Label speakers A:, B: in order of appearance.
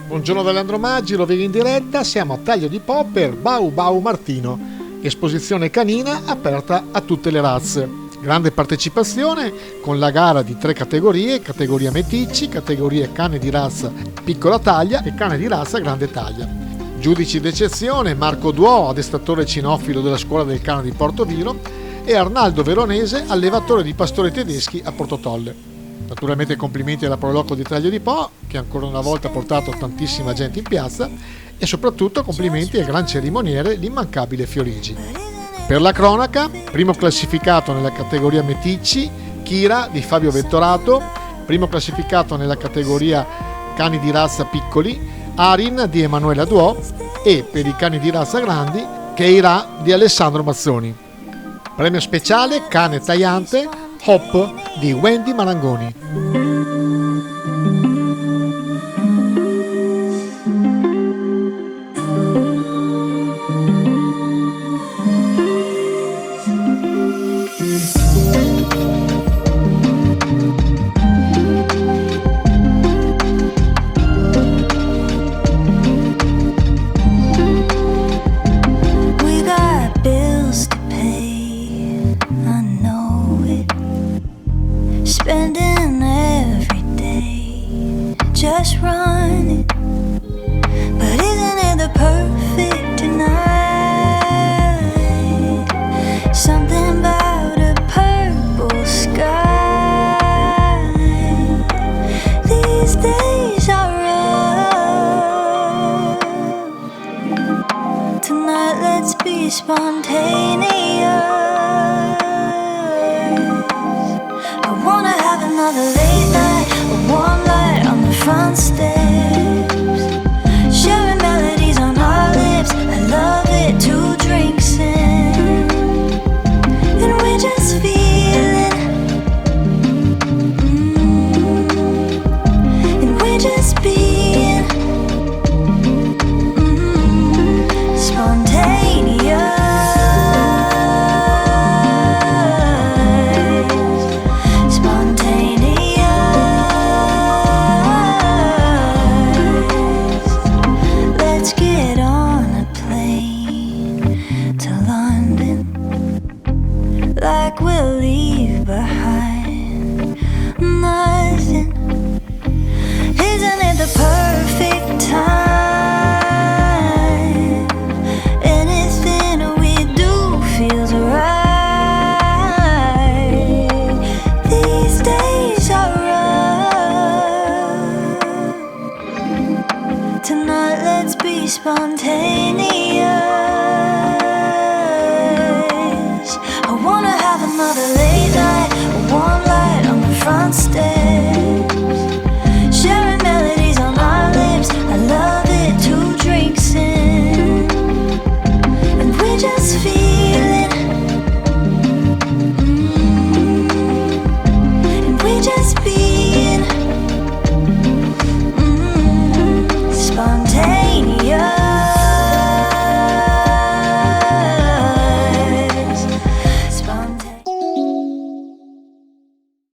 A: Buongiorno da Leandro Maggi, lo vedo in diretta, siamo a Taglio di Po per BAU BAU Martino, esposizione canina aperta a tutte le razze. Grande partecipazione con la gara di 3 categorie, categoria meticci, categoria cane di razza piccola taglia e cane di razza grande taglia. Giudici d'eccezione Marco Duò, addestratore cinofilo della scuola del cane di Portoviro, e Arnaldo Veronese, allevatore di pastori tedeschi a Portotolle. Naturalmente complimenti alla Proloco di Taglio di Po, che ancora una volta ha portato tantissima gente in piazza, e soprattutto complimenti al gran cerimoniere, l'immancabile Fiorigi. Per la cronaca, primo classificato nella categoria meticci, Kira di Fabio Vettorato, primo classificato nella categoria cani di razza piccoli, Arin di Emanuela Duò, e per i cani di razza grandi, Keira di Alessandro Mazzoni. Premio speciale cane tagliante Hop di Wendy Marangoni.
B: Spending every day just running, but isn't it the perfect night? Something about a purple sky. These days are rough. Tonight let's be spontaneous. Another late night, a warm light on the front steps, sharing melodies on our lips. I love it, 2 drinks in, and we're just feeling, and we're just being spontaneous. Like we'll leave behind nothing. Isn't it the perfect time? Anything we do feels right. These days are rough. Tonight let's be spontaneous. Another late night, a warm light on the front steps.